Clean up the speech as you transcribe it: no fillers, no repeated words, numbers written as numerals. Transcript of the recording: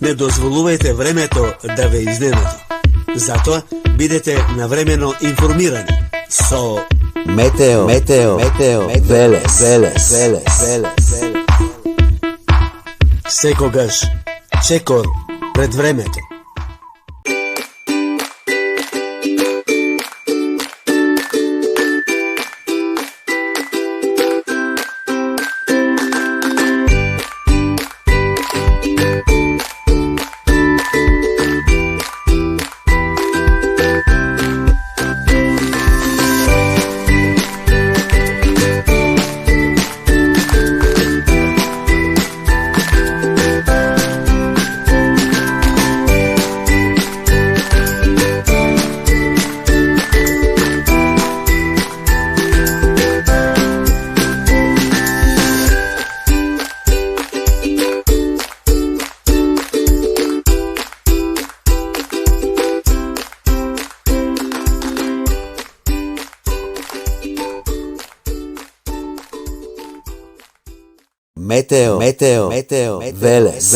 Не дозволувайте времето да ве изненади. Затоа бидете навремено информирани со Метео Велес. секогаш чекор пред времето. Метео Велес.